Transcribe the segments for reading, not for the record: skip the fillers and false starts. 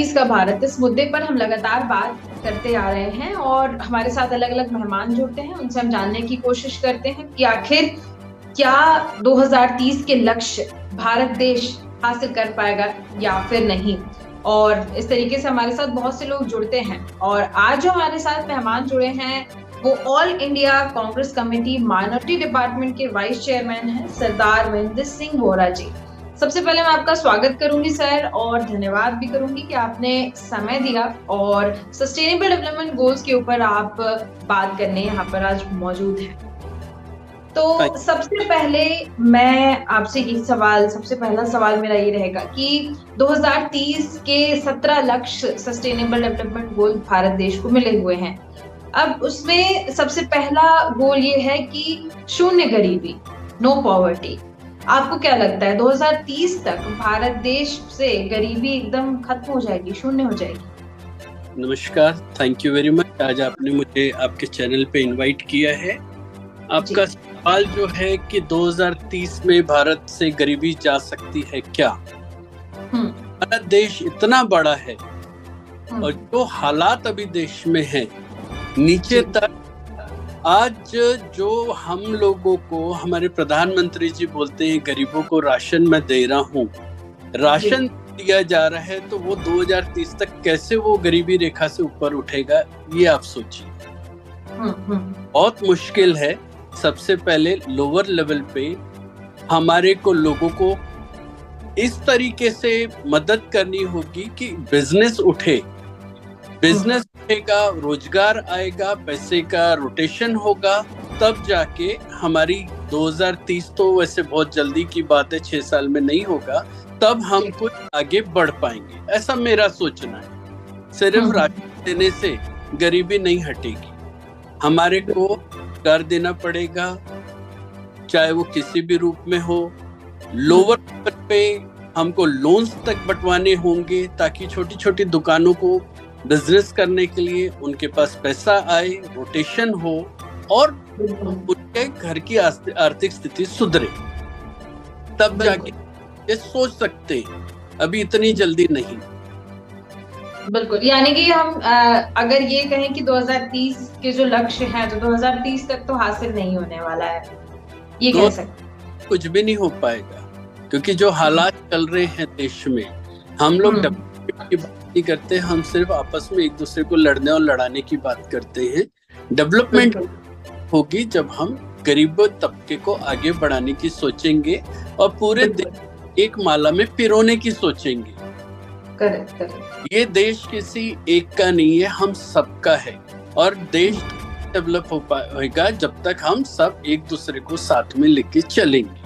2030 का भारत, इस मुद्दे पर हम लगातार बात करते आ रहे हैं और हमारे साथ अलग अलग मेहमान जुड़ते हैं, उनसे हम जानने की कोशिश करते हैं कि आखिर क्या 2030 के लक्ष्य भारत देश हासिल कर पाएगा या फिर नहीं। और इस तरीके से हमारे साथ बहुत से लोग जुड़ते हैं और आज जो हमारे साथ मेहमान जुड़े हैं वो all India Congress committee minority department के वाइस चेयरमैन हैं सरदार महेंद्र सिंह वोरा जी। सबसे पहले मैं आपका स्वागत करूंगी सर, और धन्यवाद भी करूंगी कि आपने समय दिया और सस्टेनेबल डेवलपमेंट गोल्स के ऊपर आप बात करने यहाँ पर आज मौजूद हैं। तो सबसे पहले मैं आपसे ये सवाल, सबसे पहला सवाल मेरा ये रहेगा कि 2030 के 17 लक्ष्य सस्टेनेबल डेवलपमेंट गोल भारत देश को मिले हुए हैं। अब उसमें सबसे पहला गोल ये है कि शून्य गरीबी, नो पॉवर्टी। आपको क्या लगता है 2030 तक भारत देश से गरीबी एकदम खत्म हो जाएगी, शून्य हो जाएगी? नमस्कार, थैंक यू वेरी मच। आज आपने मुझे आपके चैनल पे इनवाइट किया है। आपका सवाल जो है कि 2030 में भारत से गरीबी जा सकती है क्या? भारत देश इतना बड़ा है और जो हालात अभी देश में है नीचे तक, आज जो हम लोगों को हमारे प्रधानमंत्री जी बोलते हैं गरीबों को राशन मैं दे रहा हूँ, राशन दिया जा रहा है, तो वो 2030 तक कैसे वो गरीबी रेखा से ऊपर उठेगा, ये आप सोचिए। बहुत मुश्किल है। सबसे पहले लोअर लेवल पे हमारे को लोगों को इस तरीके से मदद करनी होगी कि बिजनेस उठे, बिजनेस उठेगा, रोजगार आएगा, पैसे का रोटेशन होगा, तब जाके हमारी 2030 तो वैसे बहुत जल्दी की बात है, 6 साल में नहीं होगा, तब हम कुछ आगे बढ़ पाएंगे, ऐसा मेरा सोचना है। सिर्फ राशन देने से गरीबी नहीं हटेगी, हमारे को कर देना पड़ेगा, चाहे वो किसी भी रूप में हो। लोअर लेवल पे हमको लोन्स तक बंटवाने होंगे ताकि छोटी छोटी दुकानों को बिजनेस करने के लिए उनके पास पैसा आए, रोटेशन हो और उनके घर की आर्थिक स्थिति सुधरे, तब जाके ये सोच सकते हैं, अभी इतनी जल्दी नहीं। बिल्कुल, यानी कि हम अगर ये कहें कि 2030 के जो लक्ष्य हैं तो 2030 तक तो हासिल नहीं होने वाला है, ये कह सकते? कुछ भी नहीं हो पाएगा, क्योंकि जो हालात चल रहे हैं देश में, हम लोग डेवलपमेंट की बात नहीं करते, हम सिर्फ आपस में एक दूसरे को लड़ने और लड़ाने की बात करते हैं। डेवलपमेंट होगी जब हम गरीब तबके को आगे बढ़ाने की सोचेंगे और पूरे देश एक माला में पिरोने की सोचेंगे। करेक्ट। ये देश किसी एक का नहीं है, हम सबका है और देश डेवलप हो पाएगा जब तक हम सब एक दूसरे को साथ में लेके चलेंगे।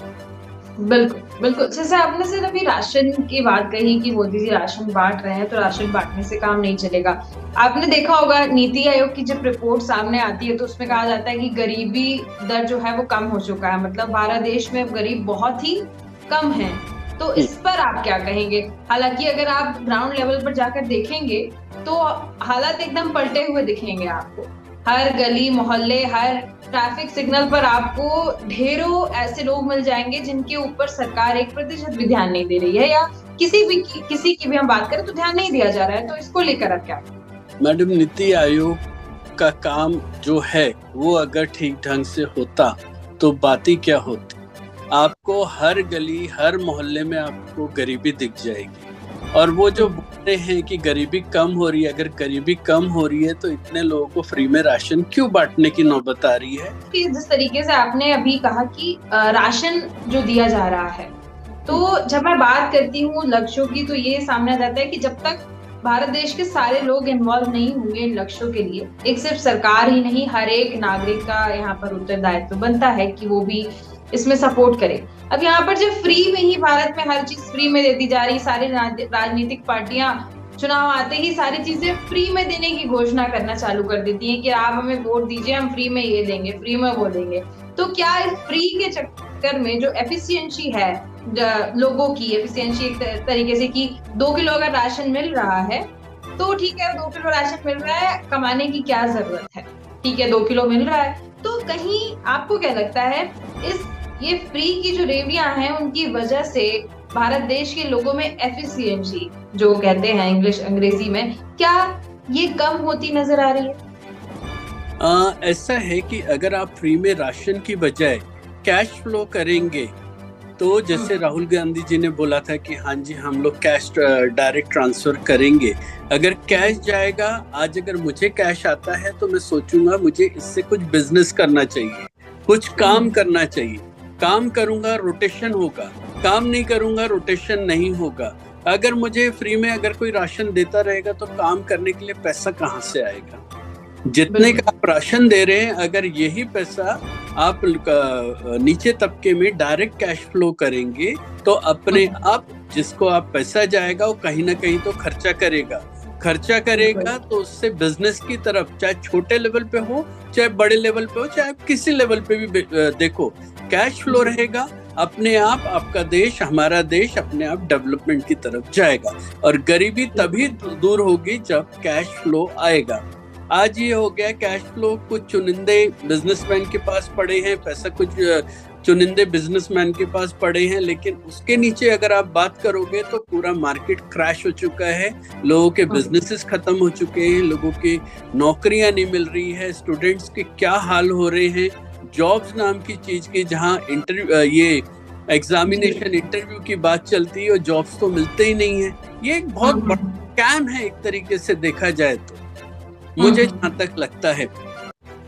बिल्कुल बिल्कुल। जैसे आपने सिर्फ अभी राशन की बात कही कि मोदी जी राशन बांट रहे हैं, तो राशन बांटने से काम नहीं चलेगा। आपने देखा होगा नीति आयोग की जब रिपोर्ट सामने आती है तो उसमें कहा जाता है कि गरीबी दर जो है वो कम हो चुका है, मतलब भारत देश में गरीब बहुत ही कम है। तो इस पर आप क्या कहेंगे? हालांकि अगर आप ग्राउंड लेवल पर जाकर देखेंगे तो हालात एकदम पलटे हुए दिखेंगे आपको। हर गली मोहल्ले, हर ट्रैफिक सिग्नल पर आपको ढेरों ऐसे लोग मिल जाएंगे जिनके ऊपर सरकार 1% भी ध्यान नहीं दे रही है, या किसी की भी हम बात करें तो ध्यान नहीं दिया जा रहा है। तो इसको लेकर आप क्या? मैडम, नीति आयोग का काम जो है वो अगर ठीक ढंग से होता तो बात ही क्या होती। आपको हर गली, हर मोहल्ले में आपको गरीबी दिख जाएगी। और वो जो बोलते हैं कि गरीबी कम हो रही है, अगर गरीबी कम हो रही है तो इतने लोगों को फ्री में राशन क्यों बांटने की नौबत आ रही है? कि जिस तरीके से आपने अभी कहा कि राशन जो दिया जा रहा है, तो जब मैं बात करती हूँ लक्ष्यों की, तो ये सामने आ जाता है कि जब तक भारत देश के सारे लोग इन्वॉल्व नहीं होंगे इन लक्ष्यों के लिए, एक सिर्फ सरकार ही नहीं, हर एक नागरिक का यहाँ पर उत्तरदायित्व बनता है कि वो भी इसमें सपोर्ट करे। अब यहाँ पर जब फ्री में ही भारत में हर चीज फ्री में देती जा रही, सारी राजनीतिक पार्टियां चुनाव आते ही सारी चीजें फ्री में देने की घोषणा करना चालू कर देती हैं कि आप हमें वोट दीजिए, हम फ्री में ये देंगे, फ्री में वो देंगे। तो क्या इस फ्री के चक्कर में जो एफिशिएंसी है लोगों की, एफिशिएंसी एक तरीके से कि 2 किलो अगर राशन मिल रहा है तो ठीक है, 2 किलो राशन मिल रहा है, कमाने की क्या जरूरत है, ठीक है 2 किलो मिल रहा है, तो कहीं आपको क्या लगता है ये फ्री की जो रेवियां हैं उनकी वजह से भारत देश के लोगों में एफिशिएंसी जो कहते हैं अंग्रेजी में, क्या ये कम होती नजर आ रही है? ऐसा है कि अगर आप फ्री में राशन की बजाय कैश फ्लो करेंगे, तो जैसे राहुल गांधी जी ने बोला था कि हाँ जी हम लोग कैश डायरेक्ट ट्रांसफर करेंगे। अगर कैश जाएगा, आज अगर मुझे कैश आता है तो मैं सोचूंगा मुझे इससे कुछ बिजनेस करना चाहिए, कुछ काम करना चाहिए। काम करूंगा रोटेशन होगा, काम नहीं करूंगा रोटेशन नहीं होगा। अगर मुझे फ्री में अगर कोई राशन देता रहेगा तो काम करने के लिए पैसा कहाँ से आएगा? जितने का आप राशन दे रहे हैं, अगर यही पैसा आप नीचे तबके में डायरेक्ट कैश फ्लो करेंगे तो अपने आप जिसको आप पैसा जाएगा वो कहीं ना कहीं तो खर्चा करेगा तो उससे बिजनेस की तरफ, चाहे छोटे लेवल पे हो चाहे बड़े लेवल पे हो, चाहे आप किसी लेवल पे भी देखो, कैश फ्लो रहेगा, अपने आप आपका देश, हमारा देश अपने आप डेवलपमेंट की तरफ जाएगा। और गरीबी तभी दूर होगी जब कैश फ्लो आएगा। आज ये हो गया कैश फ्लो कुछ चुनिंदे बिजनेसमैन के पास पड़े हैं, पैसा कुछ चुनिंदे बिजनेसमैन के पास पड़े हैं, लेकिन उसके नीचे अगर आप बात करोगे तो पूरा मार्केट क्रैश हो चुका है, लोगों के बिजनेसेस खत्म हो चुके हैं, लोगों की नौकरियां नहीं मिल रही है, स्टूडेंट्स के क्या हाल हो रहे हैं, जॉब्स नाम की चीज की जहां ये एग्जामिनेशन इंटरव्यू की बात चलती है और जॉब्स तो मिलते ही नहीं है। ये एक बहुत बड़ा स्कैम है एक तरीके से देखा जाए तो, मुझे जहां तक लगता है।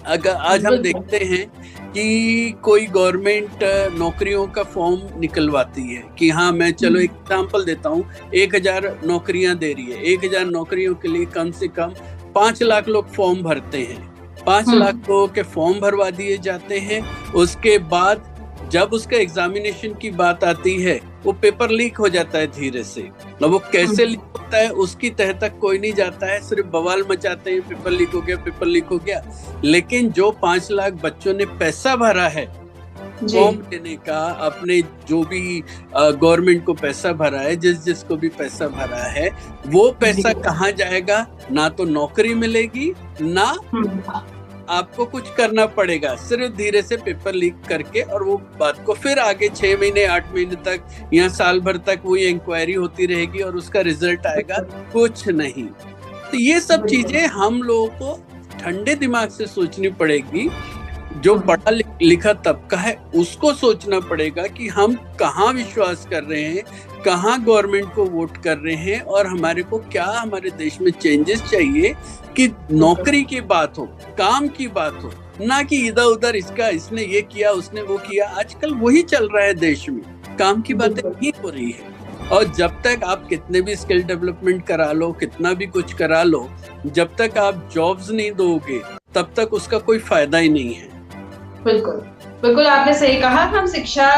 अगर आज हम देखते हैं कि कोई गवर्नमेंट नौकरियों का फॉर्म निकलवाती है कि हाँ मैं चलो एक एग्जांपल देता हूँ, 1000 नौकरियां दे रही है, 1000 नौकरियों के लिए कम से कम 5 लाख लोग फॉर्म भरते हैं, 5 लाख लोगों के फॉर्म भरवा दिए जाते हैं। उसके बाद जब उसका एग्जामिनेशन की बात आती है वो पेपर लीक हो जाता है धीरे से, और वो कैसे लीक होता है उसकी तह तक कोई नहीं जाता है, सिर्फ बवाल मचाते हैं पेपर लीक हो गया। लेकिन जो 5 लाख बच्चों ने पैसा भरा है फॉर्म लेने का, अपने जो भी गवर्नमेंट को पैसा भरा है, जिसको भी पैसा भरा है, वो पैसा कहाँ जाएगा? ना तो नौकरी मिलेगी, ना आपको कुछ करना पड़ेगा, सिर्फ धीरे से पेपर लीक करके, और वो बात को फिर आगे 6 महीने 8 महीने तक या साल भर तक वो ये इंक्वायरी होती रहेगी और उसका रिजल्ट आएगा कुछ नहीं। तो ये सब चीजें हम लोगों को ठंडे दिमाग से सोचनी पड़ेगी। जो पढ़ा लिखा तबका है उसको सोचना पड़ेगा कि हम कहाँ विश्वास कर रहे हैं, कहाँ गवर्नमेंट को वोट कर रहे हैं, और हमारे को क्या हमारे देश में चेंजेस चाहिए कि नौकरी की बात हो, काम की बात हो, ना कि इधर उधर इसने ये किया उसने वो किया। आजकल वही चल रहा है देश में, काम की बातें नहीं हो रही है। और जब तक आप कितने भी स्किल डेवलपमेंट करा लो, कितना भी कुछ करा लो, जब तक आप जॉब्स नहीं दोगे तब तक उसका कोई फायदा ही नहीं है। बिल्कुल आपने सही कहा। हम शिक्षा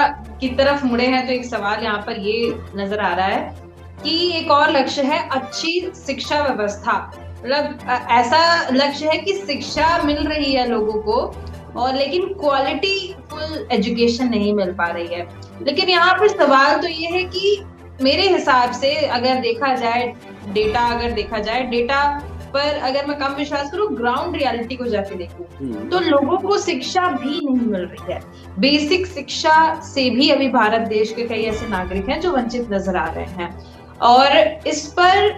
की तरफ मुड़े हैं तो एक सवाल यहाँ पर ये नजर आ रहा है कि एक और लक्ष्य है अच्छी शिक्षा व्यवस्था। मतलब ऐसा लक्ष्य है कि शिक्षा मिल रही है लोगों को, और लेकिन क्वालिटी फुल एजुकेशन नहीं मिल पा रही है। लेकिन यहाँ पर सवाल तो ये है कि मेरे हिसाब से अगर देखा जाए डेटा पर अगर मैं कम विश्वास करूं, ग्राउंड रियलिटी को जाके देखूं तो लोगों को शिक्षा भी नहीं मिल रही है। बेसिक शिक्षा से भी अभी भारत देश के कई ऐसे नागरिक हैं जो वंचित नजर आ रहे हैं, और इस पर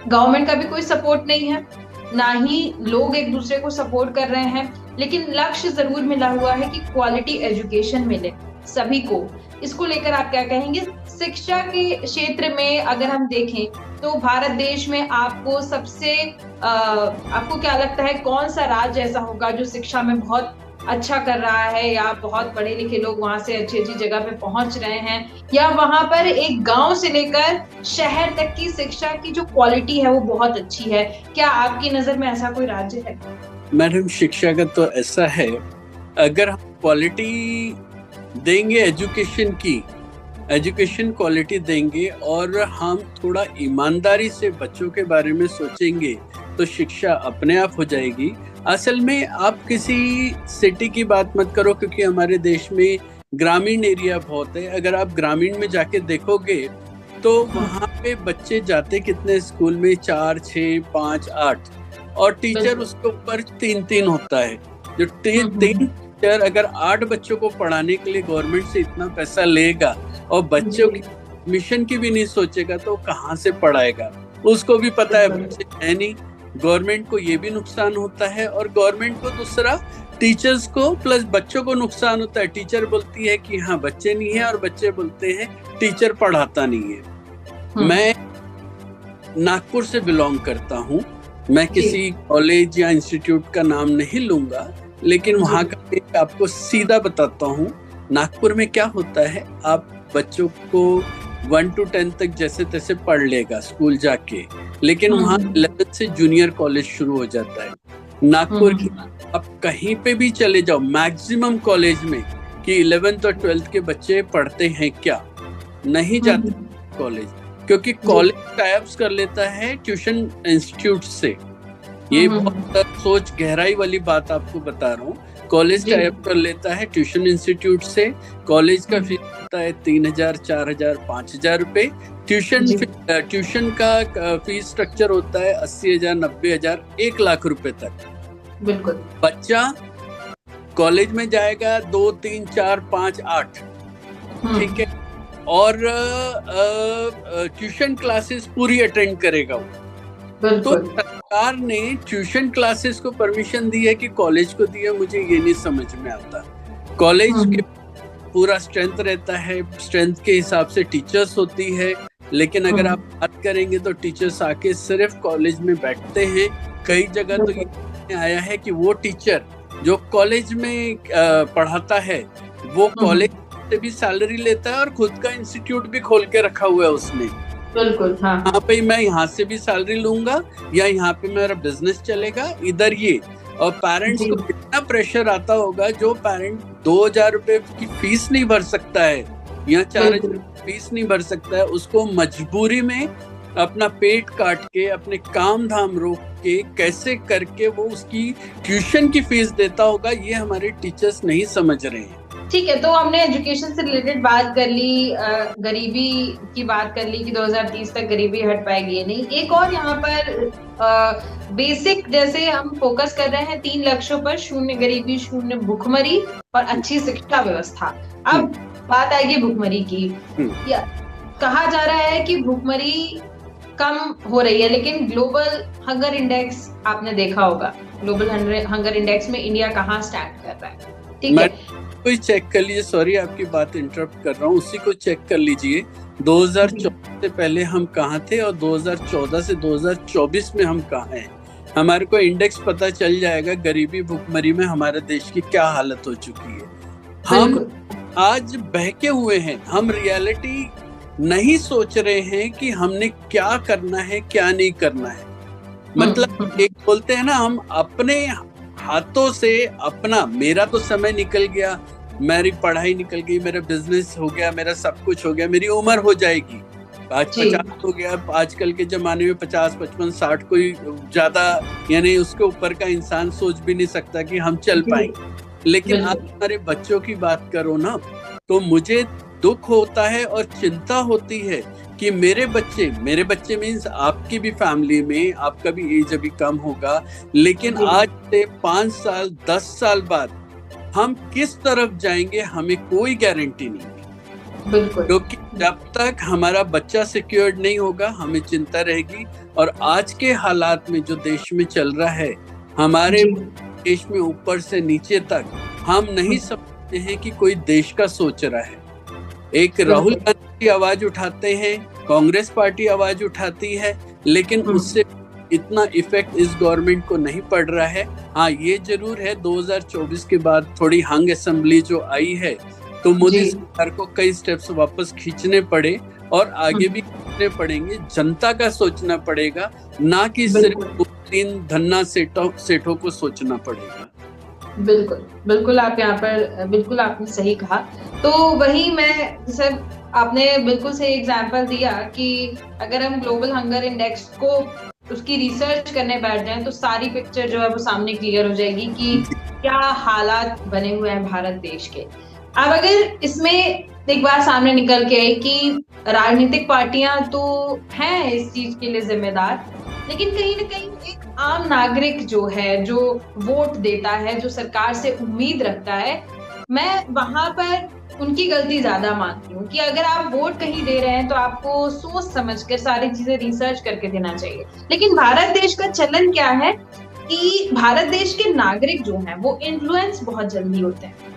गवर्नमेंट का भी कोई सपोर्ट नहीं है, ना ही लोग एक दूसरे को सपोर्ट कर रहे हैं। लेकिन लक्ष्य जरूर मिला हुआ है कि क्वालिटी एजुकेशन मिले सभी को। इसको लेकर आप क्या कहेंगे? शिक्षा के क्षेत्र में अगर हम देखें तो भारत देश में आपको क्या लगता है, कौन सा राज्य ऐसा होगा जो शिक्षा में बहुत अच्छा कर रहा है, या बहुत पढ़े लिखे लोग वहां से अच्छी जगह पे पहुंच रहे हैं, या वहां पर एक गांव से लेकर शहर तक की शिक्षा की जो क्वालिटी है वो बहुत अच्छी है? क्या आपकी नजर में ऐसा कोई राज्य है? मैडम, शिक्षा का तो ऐसा है, अगर हम क्वालिटी देंगे एजुकेशन क्वालिटी देंगे और हम थोड़ा ईमानदारी से बच्चों के बारे में सोचेंगे तो शिक्षा अपने आप हो जाएगी। असल में आप किसी सिटी की बात मत करो, क्योंकि हमारे देश में ग्रामीण एरिया बहुत है। अगर आप ग्रामीण में जाके देखोगे तो वहाँ पे बच्चे जाते कितने स्कूल में, 4, 6, 5, 8, और टीचर उसके ऊपर 3 होता है। जो 3 टीचर अगर 8 बच्चों को पढ़ाने के लिए गवर्नमेंट से इतना पैसा लेगा और बच्चों की एडमिशन की भी नहीं सोचेगा तो कहाँ से पढ़ाएगा? उसको भी पता है बच्चे है नहीं, गवर्नमेंट को ये भी नुकसान होता है, और गवर्नमेंट को दूसरा टीचर्स को प्लस बच्चों को नुकसान होता है। टीचर बोलती है कि हाँ बच्चे नहीं है, और बच्चे बोलते हैं टीचर पढ़ाता नहीं है। मैं नागपुर से बिलोंग करता हूँ, मैं किसी कॉलेज या इंस्टीट्यूट का नाम नहीं लूंगा, लेकिन वहाँ का एक आपको सीधा बताता हूँ। नागपुर में क्या होता है, आप बच्चों को 1 to 10 तक जैसे तैसे पढ़ लेगा स्कूल जाके, लेकिन वहाँ 11 से जूनियर कॉलेज शुरू हो जाता है। नागपुर की आप कहीं पे भी चले जाओ, मैक्सिमम कॉलेज में कि 11th और 12th के बच्चे पढ़ते हैं क्या? नहीं जाते कॉलेज, क्योंकि कॉलेज टाइप्स कर लेता है ट्यूशन इंस्टीट्यूट से। ये बहुत सोच गहराई वाली बात आपको बता रहा हूँ। कॉलेज टाइप कर लेता है ट्यूशन इंस्टीट्यूट से। कॉलेज का फीस होता है 3,000, 4,000, 5,000 रुपए। ट्यूशन का फीस स्ट्रक्चर होता है 80,000, 90,000, 1 लाख रुपए तक। बिल्कुल। बच्चा कॉलेज में जाएगा 2, 3, 4, 5, 8, ठीक है, और ट्यूशन क्लासेस पूरी अटेंड करेगा वो। तो सरकार ने ट्यूशन क्लासेस को परमिशन दी है कि कॉलेज को दी है, मुझे ये नहीं समझ में आता। कॉलेज के पूरा स्ट्रेंथ रहता है, स्ट्रेंथ के हिसाब से टीचर्स होती है, लेकिन अगर आप बात करेंगे तो टीचर्स आके सिर्फ कॉलेज में बैठते हैं। कई जगह तो ये आया है कि वो टीचर जो कॉलेज में पढ़ाता है वो कॉलेज से भी सैलरी लेता है और खुद का इंस्टीट्यूट भी खोल के रखा हुआ है उसने। बिल्कुल, हाँ। यहाँ पे मैं यहाँ से भी सैलरी लूंगा या यहाँ पे मेरा बिजनेस चलेगा, इधर ये। और पेरेंट्स को कितना प्रेशर आता होगा, जो पेरेंट 2,000 रुपए की फीस नहीं भर सकता है या 4,000 फीस नहीं भर सकता है, उसको मजबूरी में अपना पेट काट के, अपने काम धाम रोक के, कैसे करके वो उसकी ट्यूशन की फीस देता होगा, ये हमारे टीचर्स नहीं समझ रहे हैं। ठीक है, तो हमने एजुकेशन से रिलेटेड बात कर ली, गरीबी की बात कर ली कि 2030 तक गरीबी हट पाएगी या नहीं। एक और यहाँ पर बेसिक, जैसे हम फोकस कर रहे हैं 3 लक्ष्यों पर, शून्य गरीबी, शून्य भुखमरी और अच्छी शिक्षा व्यवस्था। अब बात आएगी भुखमरी की। कहा जा रहा है कि भुखमरी कम हो रही है, लेकिन ग्लोबल हंगर इंडेक्स आपने देखा होगा, ग्लोबल हंगर इंडेक्स में इंडिया कहाँ स्टैंड कर रहा है? ठीक है, कोई चेक कर लीजिए, सॉरी आपकी बात इंटरप्ट कर रहा हूँ, उसी को चेक कर लीजिए 2014 से पहले हम कहाँ थे और 2014 से 2024 में हम कहाँ हैं। हमारे को इंडेक्स पता चल जाएगा गरीबी भुखमरी में हमारे देश की क्या हालत हो चुकी है। हम आज बहके हुए हैं, हम रियलिटी नहीं सोच रहे हैं कि हमने क्या करना है क्या नहीं करना है। मतलब एक बोलते हैं ना, हम अपने हाथों से अपना, मेरा तो समय निकल गया, मेरी पढ़ाई निकल गई, मेरा बिजनेस हो गया, मेरा सब कुछ हो गया, मेरी उम्र हो जाएगी, आज 50 हो गया। आजकल के जमाने में 50, 55, 60 कोई ज्यादा यानी उसके ऊपर का इंसान सोच भी नहीं सकता कि हम चल पाएंगे। लेकिन आप हमारे बच्चों की बात करो ना, तो मुझे दुख होता है और चिंता होती है कि मेरे बच्चे मीन्स आपकी भी फैमिली में आपका भी एज अभी कम होगा, लेकिन आज से 5 साल 10 साल बाद हम किस तरफ जाएंगे हमें कोई गारंटी नहीं। बिल्कुल, क्योंकि जब तक हमारा बच्चा सिक्योर्ड नहीं होगा हमें चिंता रहेगी। और आज के हालात में जो देश में चल रहा है, हमारे देश में ऊपर से नीचे तक हम नहीं समझते हैं कि कोई देश का सोच रहा है। एक राहुल गांधी आवाज उठाते हैं, कांग्रेस पार्टी आवाज उठाती है, लेकिन उससे इतना इफेक्ट इस गवर्नमेंट को नहीं पड़ रहा है। हाँ, ये जरूर है 2024 के बाद थोड़ी हंग असेंबली जो आई है, तो मोदी सरकार को कई स्टेप्स वापस खींचने पड़े और आगे भी खींचने पड़ेंगे। जनता का सोचना पड़ेगा, ना कि सिर्फ 3 धन्ना सेठों को सोचना पड़ेगा। बिल्कुल आप यहाँ पर बिल्कुल आपने सही कहा। तो वही मैं, जैसे आपने बिल्कुल सही एग्जांपल दिया कि अगर हम ग्लोबल हंगर इंडेक्स को उसकी रिसर्च करने बैठ जाएं तो सारी पिक्चर जो है वो सामने क्लियर हो जाएगी कि क्या हालात बने हुए हैं भारत देश के। अब अगर इसमें एक बात सामने निकल के आई कि राजनीतिक पार्टियां तो हैं इस चीज के लिए जिम्मेदार, लेकिन कहीं ना कहीं एक आम नागरिक जो है, जो वोट देता है, जो सरकार से उम्मीद रखता है, मैं वहां पर उनकी गलती ज्यादा मानती हूँ कि अगर आप वोट कहीं दे रहे हैं तो आपको सोच समझ कर सारी चीजें रिसर्च करके देना चाहिए। लेकिन भारत देश का चलन क्या है कि भारत देश के नागरिक जो हैं वो इन्फ्लुएंस बहुत जल्दी होते हैं।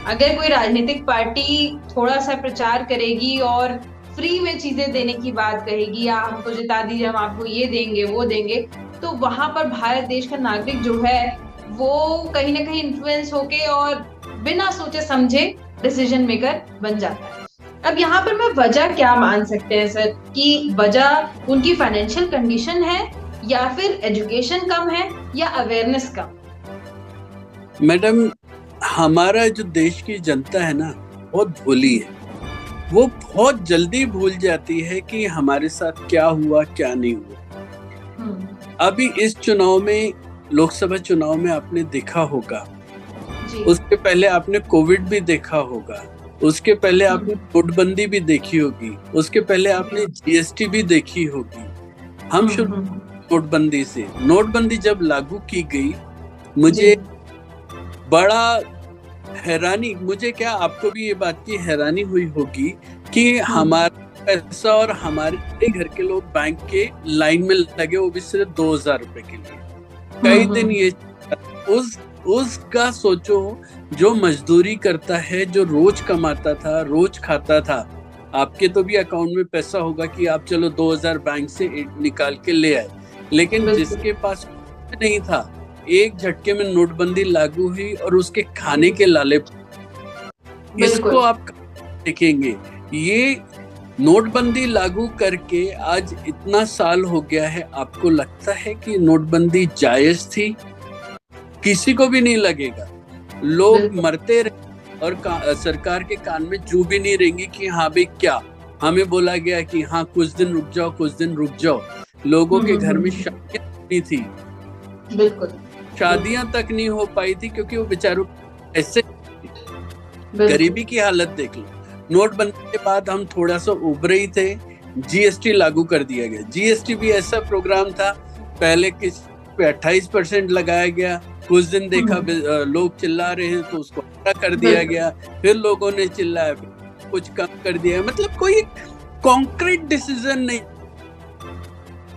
अगर कोई राजनीतिक पार्टी थोड़ा सा प्रचार करेगी और फ्री में चीजें देने की बात कहेगी, या हमको जिता दीजिए हम आपको ये देंगे वो देंगे, तो वहां पर भारत देश का नागरिक जो है वो कहीं ना कहीं इन्फ्लुएंस होके और बिना सोचे समझे डिसीजन मेकर बन जाता है। अब यहाँ पर मैं वजह क्या मान सकते हैं सर, कि वजह उनकी फाइनेंशियल कंडीशन है, या फिर एजुकेशन कम है, या अवेयरनेस कम? मैडम, हमारा जो देश की जनता है ना, बहुत भोली है। वो बहुत जल्दी भूल जाती है कि हमारे साथ क्या हुआ क्या नहीं हुआ। अभी इस चुनाव में, लोकसभा चुनाव में आपने देखा होगा, उसके पहले आपने कोविड भी देखा होगा, उसके पहले आपने नोटबंदी भी देखी होगी, उसके पहले आपने जीएसटी भी देखी होगी। हम शुरू नोटबंदी से। नोटबंदी जब लागू की गई, मुझे बड़ा हैरानी, मुझे क्या आपको भी ये बात की हैरानी हुई होगी कि हमारा पैसा और हमारे घर के लोग बैंक के लाइन में लगे, वो भी सिर्फ 2000 रुपए के लिए। कई दिन ये उसका सोचो, जो मजदूरी करता है, जो रोज कमाता था, रोज खाता था, आपके तो भी अकाउंट में पैसा होगा कि आप चलो 2000 बैंक से निकाल के ले आए, लेकिन जिसके पास नहीं था, एक झटके में नोटबंदी लागू हुई और उसके खाने के लाले। इसको आप देखेंगे, ये नोटबंदी लागू करके आज इतना साल हो गया है, आपको लगता है कि नोटबंदी जायज थी? किसी को भी नहीं लगेगा। लोग मरते रहे और सरकार के कान में जू भी नहीं रहेंगी कि हाँ भाई, क्या हमें बोला गया कि हाँ कुछ दिन रुक जाओ, कुछ दिन रुक जाओ। लोगों के घर में शादियां नहीं थी, बिल्कुल शादियां तक नहीं हो पाई थी, क्योंकि वो बेचारों ऐसे गरीबी की हालत देख लो। नोटबंदी के बाद हम थोड़ा सा उभरे ही थे, जीएसटी लागू कर दिया गया। जीएसटी भी ऐसा प्रोग्राम था, पहले किस पे 28% लगाया गया, कुछ दिन देखा लोग चिल्ला रहे हैं तो उसको कर दिया गया, फिर लोगों ने चिल्लाया, कुछ कम कर दिया। मतलब कोई कॉन्क्रीट डिसीजन नहीं।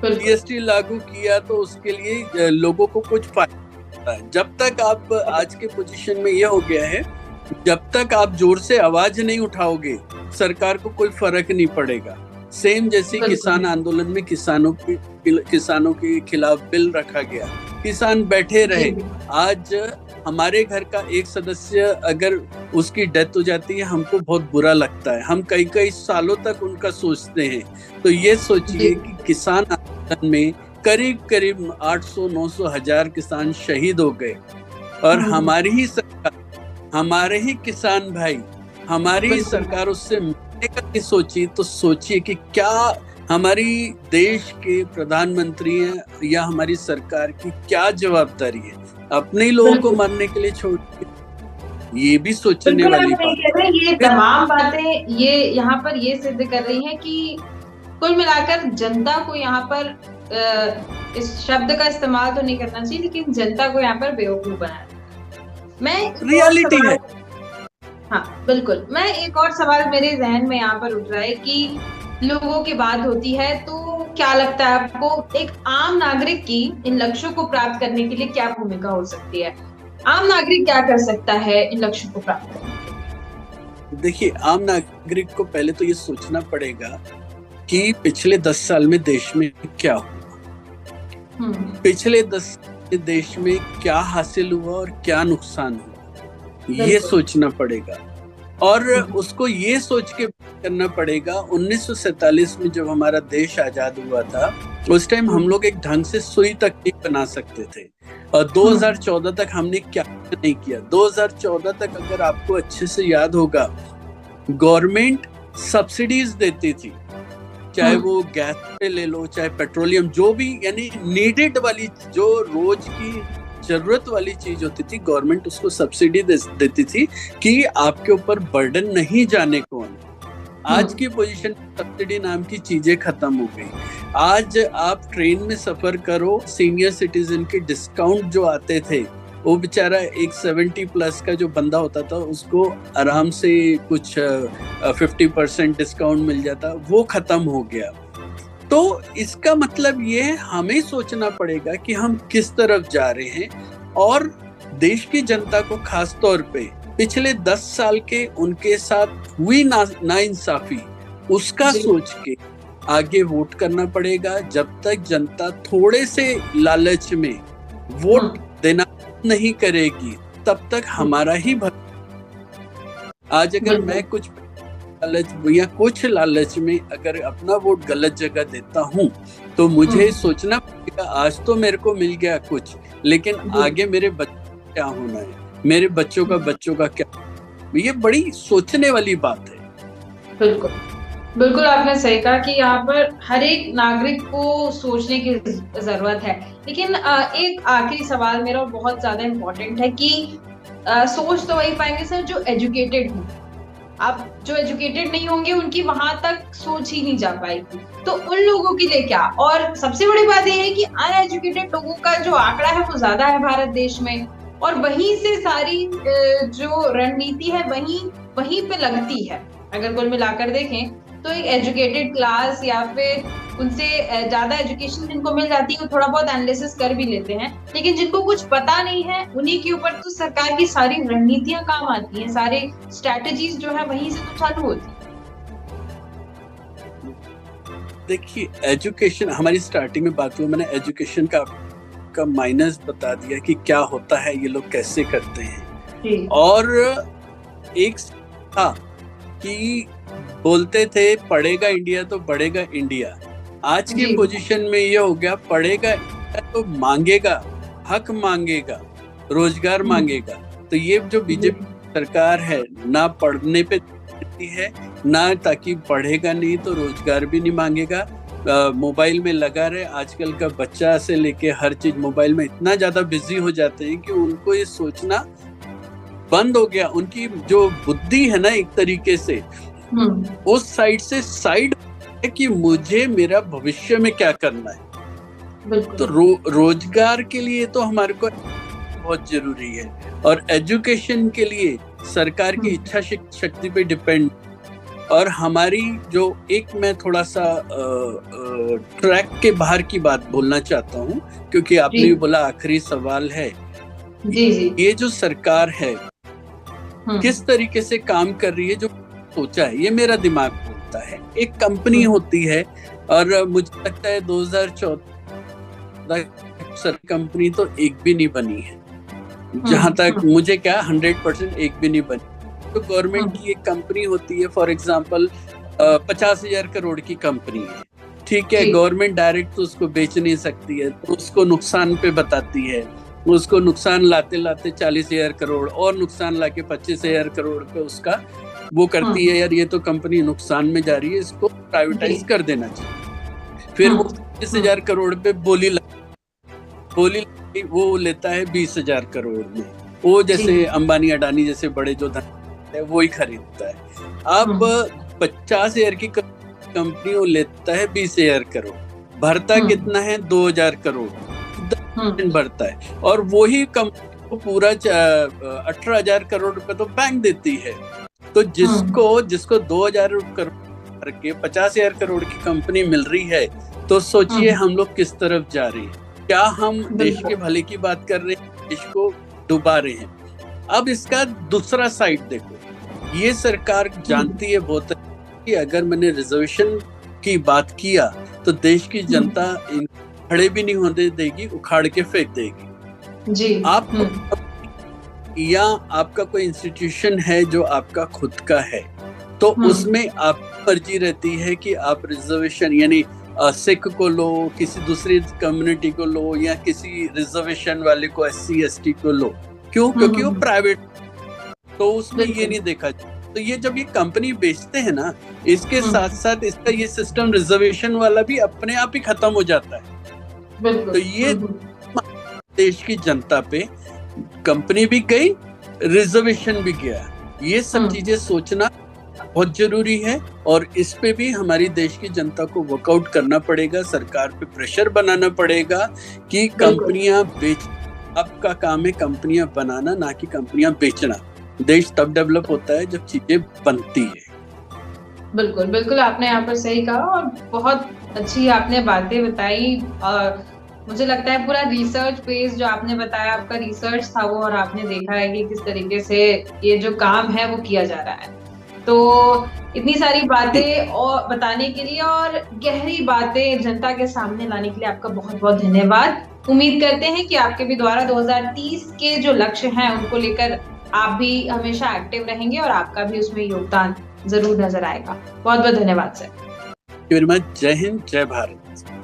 जीएसटी लागू किया तो उसके लिए लोगों को कुछ फायदा है। जब तक आप आज के पोजीशन में ये हो गया है, जब तक आप जोर से आवाज नहीं उठाओगे, सरकार को कोई फर्क नहीं पड़ेगा। सेम जैसे किसान आंदोलन में किसानों के खिलाफ बिल रखा गया, किसान बैठे रहे। आज हमारे घर का एक सदस्य अगर उसकी डेथ हो जाती है, हमको बहुत बुरा लगता है। हम कई कई सालों तक उनका सोचते हैं। तो ये सोचिए कि किसान आंदोलन में करीब करीब 800-900 हजार किसान शहीद हो गए, और हमारी ही सरकार, हमारे ही किसान भाई, हमारी ही सरकार उससे मिलने का नहीं सोची। तो सोचिए कि क्या हमारी देश के प्रधानमंत्री हैं या हमारी सरकार की क्या जवाबदारी है अपने ही लोगों को मारने के लिए छोड़ के। ये भी सोचने वाली बात है। ये तमाम बातें ये यहाँ पर ये सिद्ध कर रही हैं कि कुल मिलाकर जनता को यहाँ पर इस शब्द का इस्तेमाल तो नहीं करना चाहिए, लेकिन जनता को यहाँ पर बेवकूफ बनाया। मैं रियलिटी है। हाँ बिल्कुल। मैं एक और सवाल मेरे जहन में यहाँ पर उठ रहा है कि लोगों की बात होती है, तो क्या लगता है आपको एक आम नागरिक की इन लक्ष्यों को प्राप्त करने के लिए क्या भूमिका हो सकती है? आम नागरिक क्या कर सकता है इन लक्ष्यों को प्राप्त करने के लिए? देखिए, आम नागरिक को पहले तो ये सोचना पड़ेगा कि पिछले 10 साल में देश में क्या हुआ, पिछले 10 साल देश में क्या हासिल हुआ और क्या नुकसान हुआ, ये सोचना पड़ेगा। और उसको ये सोच के करना पड़ेगा, 1947 में जब हमारा देश आजाद हुआ था, उस टाइम हम लोग एक ढंग से सुई तक नहीं बना सकते थे, और 2014 तक हमने क्या नहीं किया। 2014 तक अगर आपको अच्छे से याद होगा, गवर्नमेंट सब्सिडीज देती थी, चाहे वो गैस पे ले लो, चाहे पेट्रोलियम, जो भी यानी नीडेड वाली, जो रोज की जरूरत वाली चीज होती थी, गवर्नमेंट उसको सब्सिडी देती थी कि आपके ऊपर बर्डन नहीं जाने को। आज की पोजीशन सब्सिडी नाम की चीजें खत्म हो गई। आज आप ट्रेन में सफर करो, सीनियर सिटीजन के डिस्काउंट जो आते थे वो बेचारा एक 70+ का जो बंदा होता था उसको आराम से कुछ 50% डिस्काउंट मिल जाता, वो खत्म हो गया। तो इसका मतलब ये हमें सोचना पड़ेगा कि हम किस तरफ जा रहे हैं, और देश की जनता को खास तौर पे पिछले 10 साल के उनके साथ हुई नाइंसाफी उसका सोच के आगे वोट करना पड़ेगा। जब तक जनता थोड़े से लालच में वोट देना नहीं करेगी तब तक हमारा ही आज अगर मैं कुछ लालच या कुछ लालच में अगर अपना वोट गलत जगह देता हूँ तो मुझे सोचना पड़ेगा, आज तो मेरे को मिल गया कुछ, लेकिन आगे मेरे बच्चे क्या होना है, मेरे बच्चों का क्या। ये बड़ी सोचने वाली बात है। बिल्कुल बिल्कुल, आपने सही कहा कि यहाँ पर हर एक नागरिक को सोचने की जरूरत है। लेकिन एक आखिरी सवाल मेरा बहुत ज्यादा इम्पोर्टेंट है कि सोच तो वही पाएंगे सर जो एजुकेटेड हो। आप जो एजुकेटेड नहीं होंगे उनकी वहां तक सोच ही नहीं जा पाएगी, तो उन लोगों के लिए क्या। और सबसे बड़ी बात यह है कि अनएजुकेटेड लोगों का जो आंकड़ा है वो ज्यादा है भारत देश में, और वहीं से सारी जो रणनीति है वहीं पे लगती है। अगर कुल मिलाकर देखें तो एक एजुकेटेड क्लास या फिर उनसे ज्यादा एजुकेशन जिनको मिल जाती है वो थोड़ा बहुत एनालिसिस कर भी लेते हैं, लेकिन जिनको कुछ पता नहीं है उन्हीं के ऊपर तो सरकार की सारी रणनीतियां काम आती हैं, सारे स्ट्रैटेजीज जो है वहीं से तो चालू होती है। देखिए, एजुकेशन हमारी स्टार्टिंग में बात हुई, मैंने एजुकेशन का माइनस बता दिया कि क्या होता है, ये लोग कैसे करते हैं। और एक था कि बोलते थे पढ़ेगा इंडिया तो बढ़ेगा इंडिया। आज की पोजीशन में ये हो गया, पढ़ेगा तो मांगेगा, हक मांगेगा, रोजगार मांगेगा। तो ये जो बीजेपी सरकार है ना पढ़ने पे है ना, ताकि पढ़ेगा नहीं तो रोजगार भी नहीं मांगेगा, मोबाइल में लगा रहे। आजकल का बच्चा से लेके हर चीज मोबाइल में इतना ज्यादा बिजी हो जाते हैं कि उनको ये सोचना बंद हो गया। उनकी जो बुद्धि है ना एक तरीके से उस साइड से साइड है कि मुझे मेरा भविष्य में क्या करना है। तो रोजगार के लिए तो हमारे को बहुत जरूरी है, और एजुकेशन के लिए सरकार की इच्छा शक्ति पे डिपेंड। और हमारी जो एक मैं थोड़ा सा ट्रैक के बाहर की बात बोलना चाहता हूँ, क्योंकि आपने भी बोला आखिरी सवाल है। ये जो सरकार है किस तरीके से काम कर रही है, जो सोचा है, ये मेरा दिमाग बोलता है। एक कंपनी होती है और मुझे लगता है 2014 कंपनी तो एक भी नहीं बनी है, जहां तक मुझे क्या 100% एक भी नहीं बनी। तो गवर्नमेंट की एक कंपनी होती है, फॉर एग्जांपल 50,000 करोड़ की कंपनी है, ठीक है। गवर्नमेंट डायरेक्ट तो उसको बेच नहीं सकती है, तो उसको नुकसान पे बताती है। उसको नुकसान लाते लाते 40,000 करोड़ और नुकसान लाके 25,000 करोड़ पे उसका वो करती है, यार ये तो कंपनी नुकसान में जा रही है, इसको प्राइवेटाइज कर देना चाहिए। फिर वो 20,000 करोड़ पे बोली वो लेता है 20,000 करोड़ में। वो जैसे अंबानी अडानी जैसे बड़े जो धन है वो ही खरीदता है। अब 50,000 की कंपनी वो लेता है 20,000 करोड़, भरता कितना है 2,000 करोड़ भरता है, और वही कंपनी को पूरा 18,000 करोड़ रुपए तो बैंक देती है। तो जिसको 2,000 करोड़ करके 50,000 करोड़ की कंपनी मिल रही है, तो सोचिए हम लोग किस तरफ जा रहे हैं। क्या हम देश के भले की बात कर रहे हैं, देश को डुबा रहे हैं। अब इसका दूसरा साइड देखो, ये सरकार जानती है बहुत कि अगर मैंने रिजर्वेशन की बात किया तो देश की जनता खड़े भी नहीं होने देगी, उखाड़ के फेंक देगी जी। आप या आपका कोई इंस्टीट्यूशन है जो आपका खुद का है, तो उसमें आपकी मर्जी रहती है कि आप रिजर्वेशन यानी सिख को लो, किसी दूसरी कम्युनिटी को लो, या किसी रिजर्वेशन वाले को SC ST को लो। क्यों? क्योंकि वो प्राइवेट, तो उसमें ये नहीं देखा। तो ये जब ये कंपनी बेचते हैं ना, इसके साथ साथ इसका ये सिस्टम रिजर्वेशन वाला भी अपने आप ही खत्म हो जाता है। तो ये देश की जनता पे कंपनी भी गई, रिजर्वेशन भी गया। ये सब चीजें सोचना बहुत जरूरी है, और इस पे भी हमारी देश की जनता को वर्कआउट करना पड़ेगा, सरकार पे प्रेशर बनाना पड़ेगा कि कंपनियां बेच आपका काम है कंपनियां बनाना, ना कि कंपनियां बेचना। देश तब डेवलप होता है जब चीजें बनती है। बिल्कुल बिल्कुल, आपने यहाँ पर सही कहा और बहुत अच्छी आपने बातें बताई। मुझे लगता है पूरा रिसर्च बेस जो आपने बताया, आपका रिसर्च था वो, और आपने देखा है कि किस तरीके से ये जो काम है वो किया जा रहा है। तो इतनी सारी बातें और बताने के लिए और गहरी बातें जनता के सामने लाने के लिए आपका बहुत बहुत धन्यवाद। उम्मीद करते हैं कि आपके भी द्वारा 2030 के जो लक्ष्य हैं उनको लेकर आप भी हमेशा एक्टिव रहेंगे और आपका भी उसमें योगदान जरूर नजर आएगा। बहुत बहुत धन्यवाद सर। Very much. जय हिंद, जय भारत।